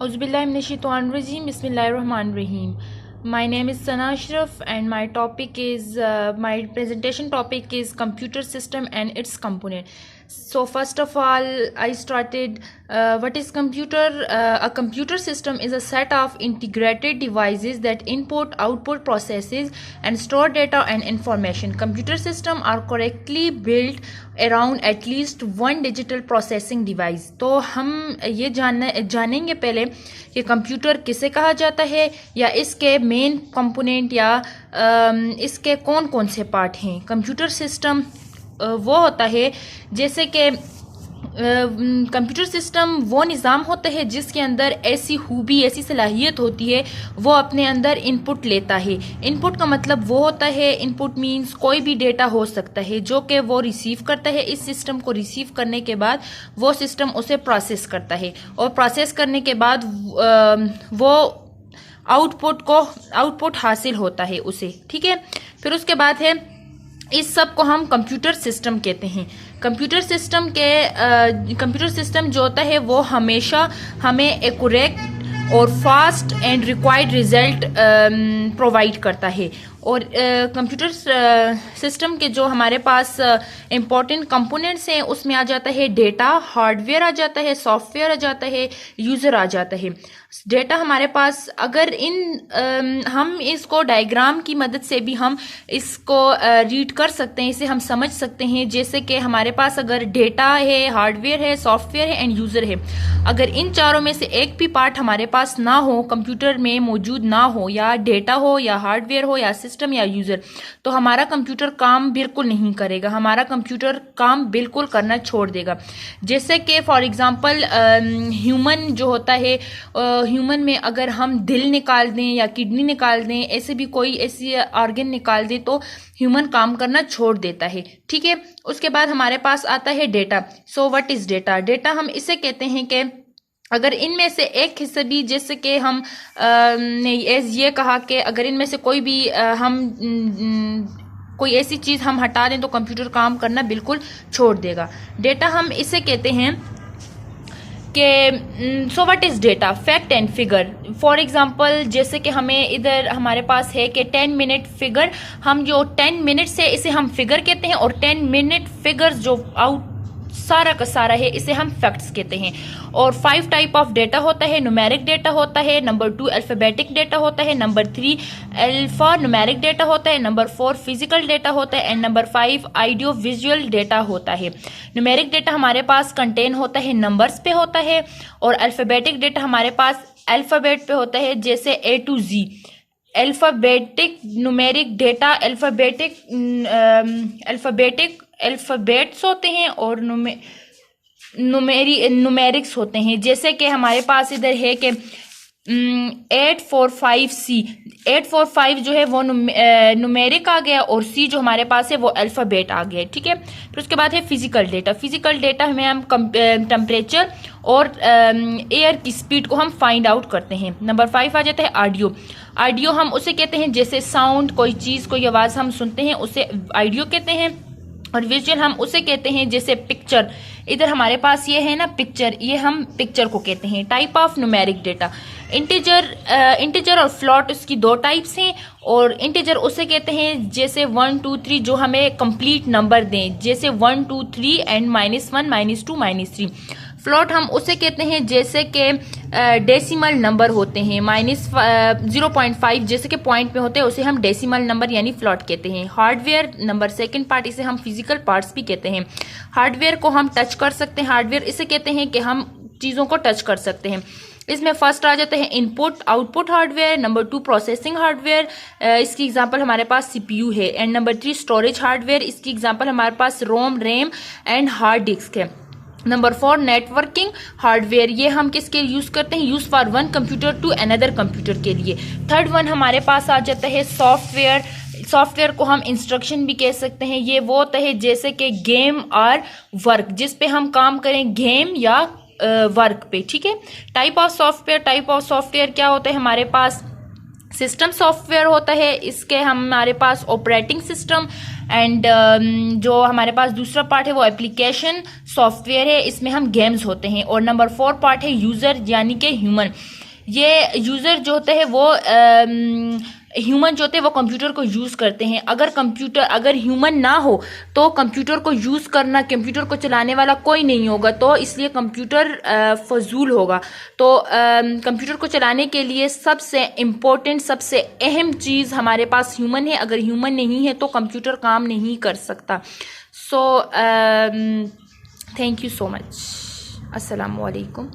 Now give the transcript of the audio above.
Auzubillahiminash-shaytanir-rajim. Bismillahir-rahmanir-rahim. My name is Sana Ashraf and my topic is my presentation topic is computer system and its component. So first of all, I started what is computer? A computer system is a set of integrated devices that input, output, processes and store data and information. Computer system are correctly built around at least one digital processing device. तो हम ये जानेंगे पहले कि computer किसे कहा जाता है या इसके मेन कंपोनेंट या इसके कौन कौन से पार्ट हैं। कंप्यूटर सिस्टम वो होता है जैसे कि कंप्यूटर सिस्टम वो निज़ाम होता है जिसके अंदर ऐसी खूबी ऐसी सलाहियत होती है वो अपने अंदर इनपुट लेता है। इनपुट का मतलब वो होता है, इनपुट मींस कोई भी डेटा हो सकता है जो कि वो रिसीव करता है। इस सिस्टम को रिसीव करने के बाद वो सिस्टम उसे प्रोसेस करता है और प्रोसेस करने के बाद वो आउटपुट हासिल होता है उसे, ठीक है। फिर उसके बाद है इस सब को हम कंप्यूटर सिस्टम कहते हैं। कंप्यूटर सिस्टम जो होता है वो हमेशा हमें एक्यूरेट और fast and required result provide करता है। और कंप्यूटर सिस्टम के जो हमारे पास इम्पोर्टेंट कंपोनेंट्स हैं उसमें आ जाता है डेटा, हार्डवेयर आ जाता है, सॉफ्टवेयर आ जाता है, यूज़र आ जाता है। डेटा हमारे पास अगर हम इसको डायग्राम की मदद से भी हम इसको रीड कर सकते हैं, इसे हम समझ सकते हैं। जैसे कि हमारे पास अगर डेटा है, हार्डवेयर है, सॉफ्टवेयर है एंड यूज़र है, अगर इन चारों में से एक भी पार्ट हमारे पास ना हो, कंप्यूटर में मौजूद ना हो, या डेटा हो या हार्डवेयर हो या सिस्टम या यूज़र, तो हमारा कंप्यूटर काम बिल्कुल नहीं करेगा, हमारा कंप्यूटर काम बिल्कुल करना छोड़ देगा। जैसे कि फॉर एग्जांपल ह्यूमन जो होता है, ह्यूमन में अगर हम दिल निकाल दें या किडनी निकाल दें, ऐसे भी कोई ऐसी ऑर्गन निकाल दें तो ह्यूमन काम करना छोड़ देता है, ठीक है। उसके बाद हमारे पास आता है data. So what is data? Data हम इसे कहते हैं कि अगर इनमें से एक हिस्सा भी, जैसे कि हम ने ये कहा कि अगर इनमें से कोई भी कोई ऐसी चीज़ हम हटा दें तो कंप्यूटर काम करना बिल्कुल छोड़ देगा। डेटा हम इसे कहते हैं कि so what is data? Fact and figure. For example जैसे कि हमें इधर हमारे पास है कि 10 मिनट फिगर, हम जो 10 मिनट से इसे हम फिगर कहते हैं और 10 मिनट फिगर्स जो आउट सारा का सारा है इसे हम फैक्ट्स कहते हैं। और 5 टाइप ऑफ डेटा होता है। न्यूमेरिक डेटा होता है, नंबर 2 अल्फ़ाबेटिक डेटा होता है, नंबर 3 अल्फा न्यूमेरिक डेटा होता है, नंबर 4 फिजिकल डेटा होता है and number 5 audio visual data होता है। न्यूमेरिक डेटा हमारे पास कंटेन होता है नंबर्स पे होता है और अल्फ़ाबेटिक डेटा हमारे पास अल्फ़ाबेट पे होता है, जैसे A to Z। Alphabetic numeric data alphabets होते हैं और न्यूमेरिक्स होते हैं। जैसे कि हमारे पास इधर है कि 845C, 845 जो है वो न्यूमेरिक आ गया और C जो हमारे पास है वो अल्फ़ाबेट आ गया, ठीक है। फिर उसके बाद है फिजिकल डेटा। फिजिकल डेटा में हम टेम्परेचर और एयर की स्पीड को हम फाइंड आउट करते हैं। नंबर 5 आ जाता है ऑडियो। ऑडियो हम उसे कहते हैं जैसे साउंड, कोई चीज़ कोई आवाज़ हम सुनते हैं उसे ऑडियो कहते हैं। और विजुअल हम उसे कहते हैं जैसे पिक्चर। इधर हमारे पास ये है ना पिक्चर, ये हम पिक्चर को कहते हैं। Type of numeric data. Integer और फ्लोट इसकी 2 टाइप्स हैं। और इंटीजर उसे कहते हैं जैसे 1 2 3 जो हमें कंप्लीट नंबर दें, जैसे 1 2 3 एंड -1 -2 -3। फ्लोट हम उसे कहते हैं जैसे कि डेसिमल नंबर होते हैं, -0.5 जैसे कि पॉइंट में होते हैं उसे हम डेसिमल नंबर यानी फ्लोट कहते हैं। हार्डवेयर नंबर 2 पार्ट, इसे हम फिजिकल पार्ट्स भी कहते हैं। हार्डवेयर को हम टच कर सकते हैं। हार्डवेयर इसे कहते हैं कि हम चीज़ों को टच कर सकते हैं। इसमें फर्स्ट आ जाते हैं input output hardware, number 2 processing hardware, इसकी एग्जांपल हमारे पास सीपीयू है एंड नंबर 3 स्टोरेज हार्डवेयर, इसकी एग्जांपल हमारे पास ROM, RAM and hard disk है। नंबर 4 नेटवर्किंग हार्डवेयर, ये हम किसके यूज़ करते हैं? Use for one computer to another computer के लिए। थर्ड वन हमारे पास आ जाता है सॉफ्टवेयर। सॉफ्टवेयर को हम इंस्ट्रक्शन भी कह सकते हैं। ये वो होता है जैसे कि गेम और वर्क, जिस पे हम काम करें गेम या वर्क पे, ठीक है। टाइप ऑफ सॉफ्टवेयर क्या होता है हमारे पास? सिस्टम सॉफ्टवेयर होता है, इसके हमारे पास ऑपरेटिंग सिस्टम एंड जो हमारे पास दूसरा पार्ट है वो एप्लीकेशन सॉफ्टवेयर है, इसमें हम गेम्स होते हैं। और नंबर 4 पार्ट है यूज़र यानी कि ह्यूमन। ये यूज़र जो होते हैं वो ह्यूमन जो होते हैं वो कंप्यूटर को यूज़ करते हैं। अगर ह्यूमन ना हो तो कंप्यूटर को यूज़ करना, कंप्यूटर को चलाने वाला कोई नहीं होगा, तो इसलिए कंप्यूटर फजूल होगा। तो कंप्यूटर को चलाने के लिए सबसे इम्पोर्टेंट, सबसे अहम चीज़ हमारे पास ह्यूमन है। अगर ह्यूमन नहीं है तो कंप्यूटर काम नहीं कर सकता। So thank you so much. अस्सलाम वालेकुम।